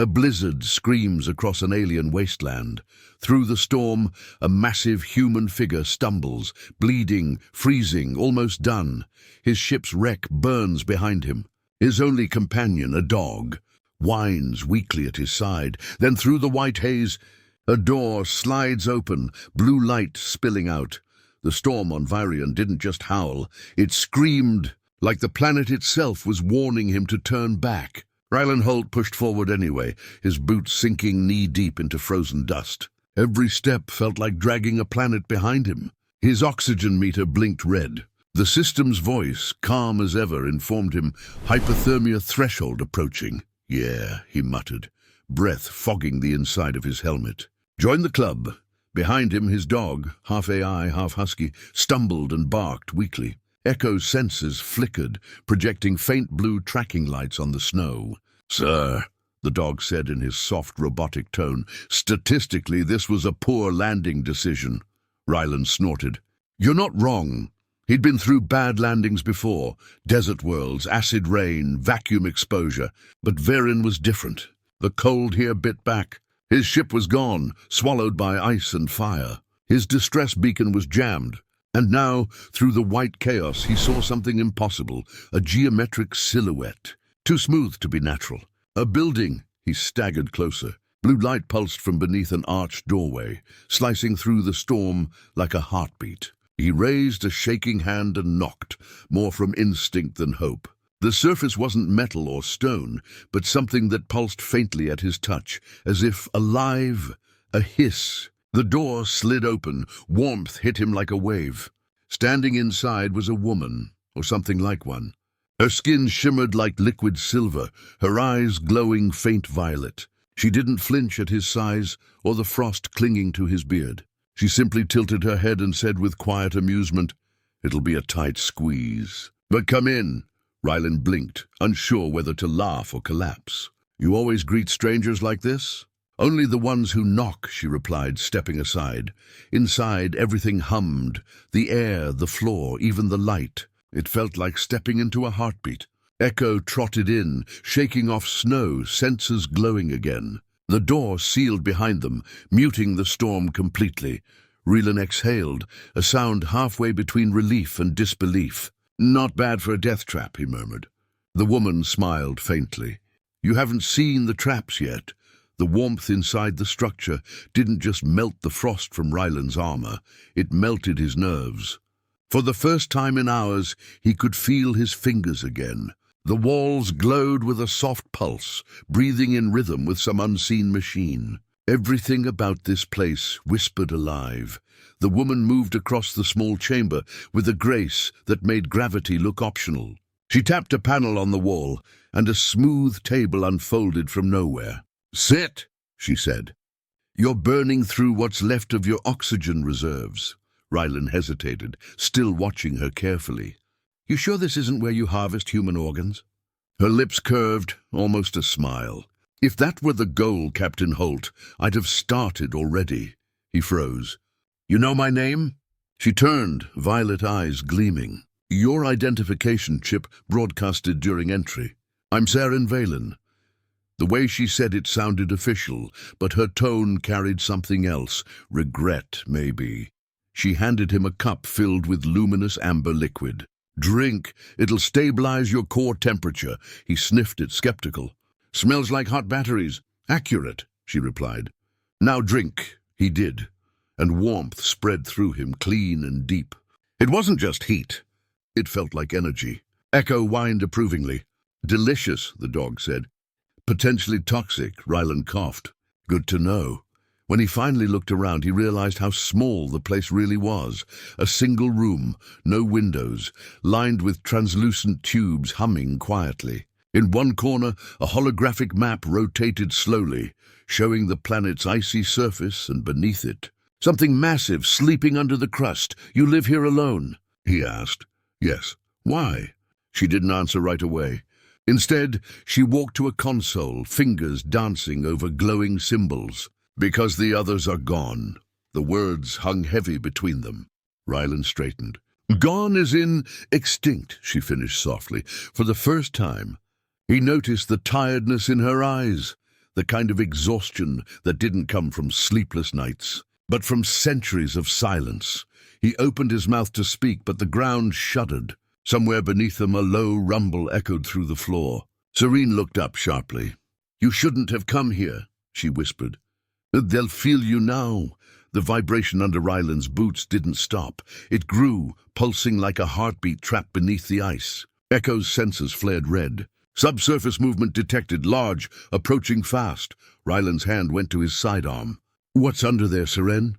A blizzard screams across an alien wasteland. Through the storm, a massive human figure stumbles, bleeding, freezing, almost done. His ship's wreck burns behind him. His only companion, a dog, whines weakly at his side. Then through the white haze, a door slides open, blue light spilling out. The storm on Virion didn't just howl, it screamed like the planet itself was warning him to turn back. Rylan Holt pushed forward anyway, his boots sinking knee-deep into frozen dust. Every step felt like dragging a planet behind him. His oxygen meter blinked red. The system's voice, calm as ever, informed him hypothermia threshold approaching. "Yeah," he muttered, breath fogging the inside of his helmet. "Join the club." Behind him, his dog, half AI, half husky, stumbled and barked weakly. Echo's senses flickered, projecting faint blue tracking lights on the snow. "Sir," the dog said in his soft robotic tone, "statistically this was a poor landing decision." Rylan snorted. "You're not wrong." He'd been through bad landings before, desert worlds, acid rain, vacuum exposure, but Verin was different. The cold here bit back. His ship was gone, swallowed by ice and fire. His distress beacon was jammed. And now, through the white chaos, he saw something impossible, a geometric silhouette, too smooth to be natural. A building. He staggered closer. Blue light pulsed from beneath an arched doorway, slicing through the storm like a heartbeat. He raised a shaking hand and knocked, more from instinct than hope. The surface wasn't metal or stone, but something that pulsed faintly at his touch, as if alive, a hiss. The door slid open, warmth hit him like a wave. Standing inside was a woman, or something like one. Her skin shimmered like liquid silver, her eyes glowing faint violet. She didn't flinch at his size or the frost clinging to his beard. She simply tilted her head and said with quiet amusement, "It'll be a tight squeeze. But come in." Rylan blinked, unsure whether to laugh or collapse. "You always greet strangers like this?" "Only the ones who knock," she replied, stepping aside. Inside, everything hummed. The air, the floor, even the light. It felt like stepping into a heartbeat. Echo trotted in, shaking off snow, senses glowing again. The door sealed behind them, muting the storm completely. Rylan exhaled, a sound halfway between relief and disbelief. "Not bad for a death trap," he murmured. The woman smiled faintly. "You haven't seen the traps yet." The warmth inside the structure didn't just melt the frost from Rylan's armor, it melted his nerves. For the first time in hours, he could feel his fingers again. The walls glowed with a soft pulse, breathing in rhythm with some unseen machine. Everything about this place whispered alive. The woman moved across the small chamber with a grace that made gravity look optional. She tapped a panel on the wall, and a smooth table unfolded from nowhere. "Sit," she said. "You're burning through what's left of your oxygen reserves." Rylan hesitated, still watching her carefully. "You sure this isn't where you harvest human organs?" Her lips curved, almost a smile. "If that were the goal, Captain Holt, I'd have started already." He froze. "You know my name?" She turned, violet eyes gleaming. "Your identification chip broadcasted during entry. I'm Saren Valen." The way she said it sounded official, but her tone carried something else, regret, maybe. She handed him a cup filled with luminous amber liquid. "Drink, it'll stabilize your core temperature." He sniffed it, skeptical. "Smells like hot batteries." "Accurate," she replied. "Now drink." He did, and warmth spread through him, clean and deep. It wasn't just heat. It felt like energy. Echo whined approvingly. "Delicious," the dog said. "Potentially toxic," Rylan coughed. "Good to know." When he finally looked around, he realized how small the place really was. A single room, no windows, lined with translucent tubes humming quietly. In one corner, a holographic map rotated slowly, showing the planet's icy surface and beneath it. "Something massive sleeping under the crust. You live here alone?" he asked. "Yes." "Why?" She didn't answer right away. Instead, she walked to a console, fingers dancing over glowing symbols. "Because the others are gone." The words hung heavy between them. Rylan straightened. "Gone as in extinct," she finished softly. For the first time, he noticed the tiredness in her eyes. the kind of exhaustion that didn't come from sleepless nights, but from centuries of silence. He opened his mouth to speak, but the ground shuddered. Somewhere beneath him, a low rumble echoed through the floor. Serene looked up sharply. "You shouldn't have come here," she whispered. "They'll feel you now." The vibration under Ryland's boots didn't stop. It grew, pulsing like a heartbeat trapped beneath the ice. Echo's senses flared red. Subsurface movement detected, large, approaching fast. Ryland's hand went to his sidearm. "What's under there, Seren?"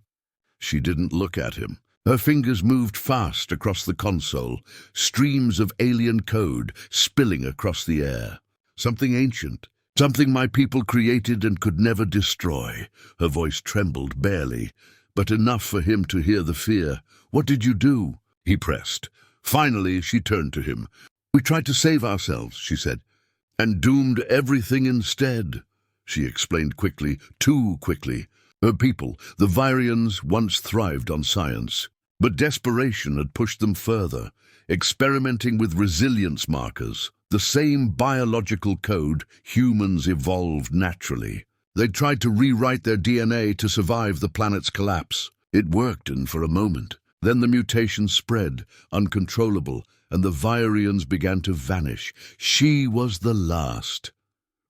She didn't look at him. Her fingers moved fast across the console, streams of alien code spilling across the air. Something ancient, something my people created and could never destroy. Her voice trembled barely, but enough for him to hear the fear. "What did you do?" he pressed. Finally, she turned to him. "We tried to save ourselves," she said, "and doomed everything instead." She explained quickly, too quickly. Her people, the Vyrians, once thrived on science. But desperation had pushed them further, experimenting with resilience markers, the same biological code humans evolved naturally. They'd tried to rewrite their DNA to survive the planet's collapse. It worked, and for a moment. Then the mutation spread, uncontrollable, and the Vyrians began to vanish. She was the last.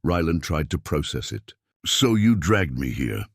Ryland tried to process it. "So you dragged me here.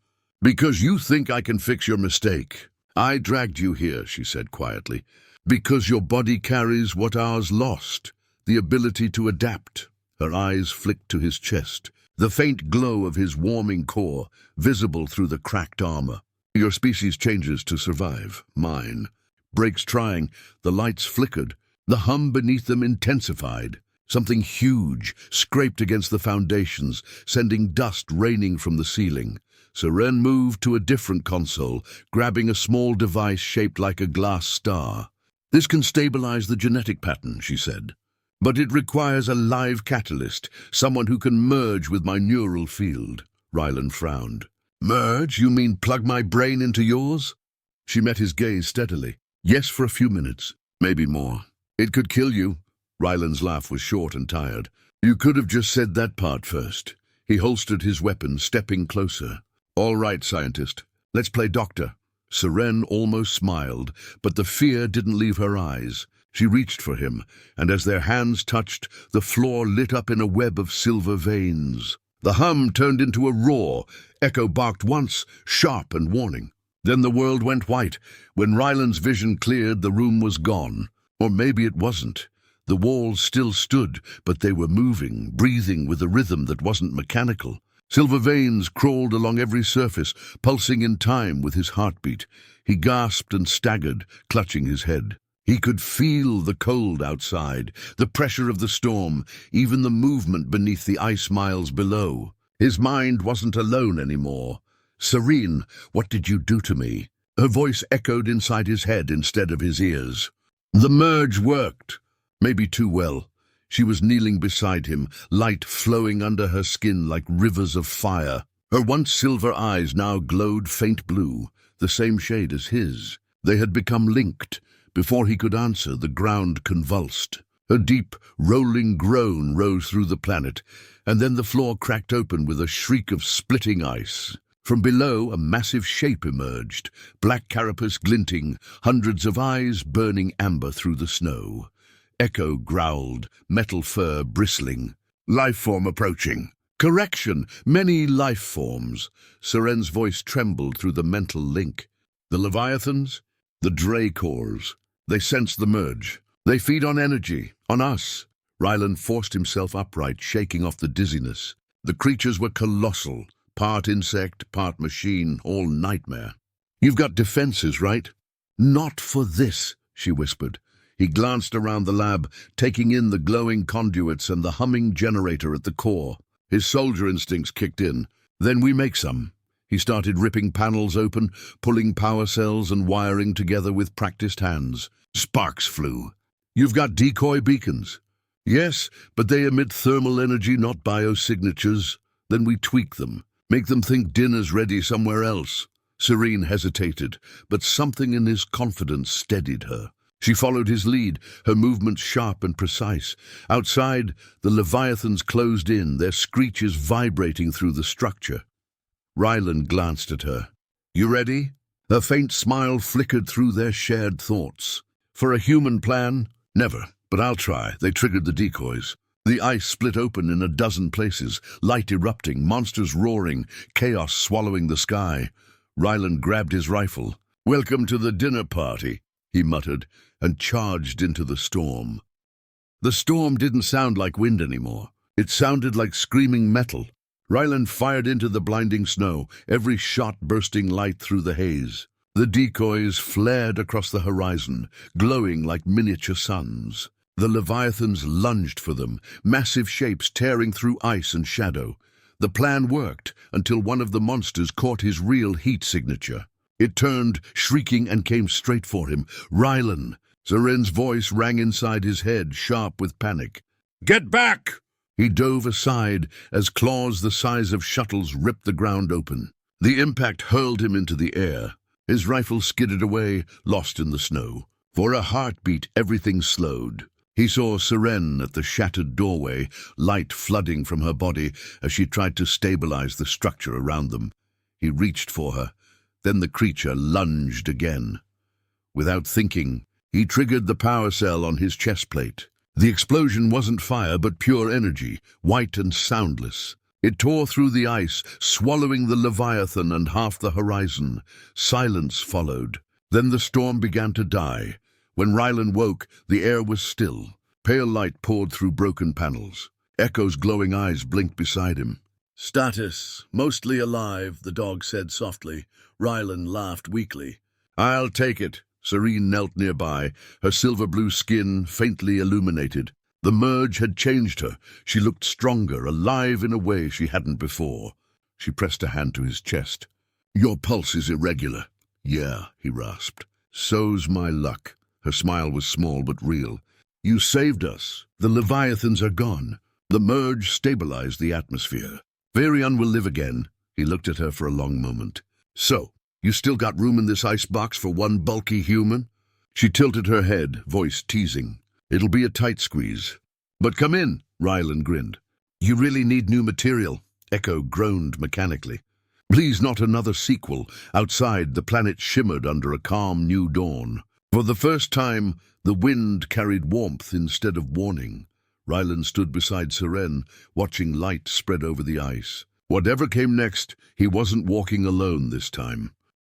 Because you think I can fix your mistake." "I dragged you here," she said quietly, "because your body carries what ours lost, the ability to adapt." Her eyes flicked to his chest, the faint glow of his warming core, visible through the cracked armor. "Your species changes to survive. Mine." Brakes trying, the lights flickered. The hum beneath them intensified. Something huge scraped against the foundations, sending dust raining from the ceiling. Seren moved to a different console, grabbing a small device shaped like a glass star. "This can stabilize the genetic pattern," she said. "But it requires a live catalyst, someone who can merge with my neural field." Ryland frowned. "Merge? You mean plug my brain into yours?" She met his gaze steadily. "Yes, for a few minutes, maybe more. It could kill you." Ryland's laugh was short and tired. "You could have just said that part first." He holstered his weapon, stepping closer. "All right, scientist. Let's play doctor." Seren almost smiled, but the fear didn't leave her eyes. She reached for him, and as their hands touched, the floor lit up in a web of silver veins. The hum turned into a roar. Echo barked once, sharp and warning. Then the world went white. When Ryland's vision cleared, the room was gone. Or maybe it wasn't. The walls still stood, but they were moving, breathing with a rhythm that wasn't mechanical. Silver veins crawled along every surface, pulsing in time with his heartbeat. He gasped and staggered, clutching his head. He could feel the cold outside, the pressure of the storm, even the movement beneath the ice miles below. His mind wasn't alone anymore. "Serene, what did you do to me?" Her voice echoed inside his head instead of his ears. The merge worked. Maybe too well. She was kneeling beside him, light flowing under her skin like rivers of fire. Her once silver eyes now glowed faint blue, the same shade as his. They had become linked. Before he could answer, the ground convulsed. A deep, rolling groan rose through the planet, and then the floor cracked open with a shriek of splitting ice. From below, a massive shape emerged, black carapace glinting, hundreds of eyes burning amber through the snow. Echo growled, metal fur bristling. "Life form approaching." "Correction! Many life forms." Seren's voice trembled through the mental link. "The Leviathans? The Dracors. They sense the merge. They feed on energy, on us." Ryland forced himself upright, shaking off the dizziness. The creatures were colossal, part insect, part machine, all nightmare. "You've got defenses, right?" "Not for this," she whispered. He glanced around the lab, taking in the glowing conduits and the humming generator at the core. His soldier instincts kicked in. "Then we make some." He started ripping panels open, pulling power cells and wiring together with practiced hands. Sparks flew. "You've got decoy beacons?" "Yes, but they emit thermal energy, not biosignatures." "Then we tweak them, make them think dinner's ready somewhere else." Serene hesitated, but something in his confidence steadied her. She followed his lead, her movements sharp and precise. Outside, the leviathans closed in, their screeches vibrating through the structure. Ryland glanced at her. "You ready?" A faint smile flickered through their shared thoughts. "For a human plan? Never, but I'll try." They triggered the decoys. The ice split open in a dozen places, light erupting, monsters roaring, chaos swallowing the sky. Ryland grabbed his rifle. "Welcome to the dinner party," he muttered, and charged into the storm. The storm didn't sound like wind anymore. It sounded like screaming metal. Ryland fired into the blinding snow, every shot bursting light through the haze. The decoys flared across the horizon, glowing like miniature suns. The leviathans lunged for them, massive shapes tearing through ice and shadow. The plan worked until one of the monsters caught his real heat signature. It turned, shrieking, and came straight for him. "Ryland!" Zaren's voice rang inside his head, sharp with panic. "Get back!" He dove aside as claws the size of shuttles ripped the ground open. The impact hurled him into the air. His rifle skidded away, lost in the snow. For a heartbeat, everything slowed. He saw Seren at the shattered doorway, light flooding from her body as she tried to stabilize the structure around them. He reached for her. Then the creature lunged again. Without thinking, he triggered the power cell on his chest plate. The explosion wasn't fire, but pure energy, white and soundless. It tore through the ice, swallowing the Leviathan and half the horizon. Silence followed. Then the storm began to die. When Ryland woke, the air was still. Pale light poured through broken panels. Echo's glowing eyes blinked beside him. "Status, mostly alive," the dog said softly. Ryland laughed weakly. "I'll take it." Serene knelt nearby, her silver-blue skin faintly illuminated. The merge had changed her. She looked stronger, alive in a way she hadn't before. She pressed a hand to his chest. "Your pulse is irregular." "Yeah," he rasped. "So's my luck." Her smile was small but real. "You saved us. The Leviathans are gone." The merge stabilized the atmosphere. "Varian will live again." He looked at her for a long moment. "So, you still got room in this icebox for one bulky human?" She tilted her head, voice teasing. "It'll be a tight squeeze." "But come in," Ryland grinned. "You really need new material," Echo groaned mechanically. "Please, not another sequel." Outside, the planet shimmered under a calm new dawn. For the first time, the wind carried warmth instead of warning. Ryland stood beside Seren, watching light spread over the ice. Whatever came next, he wasn't walking alone this time.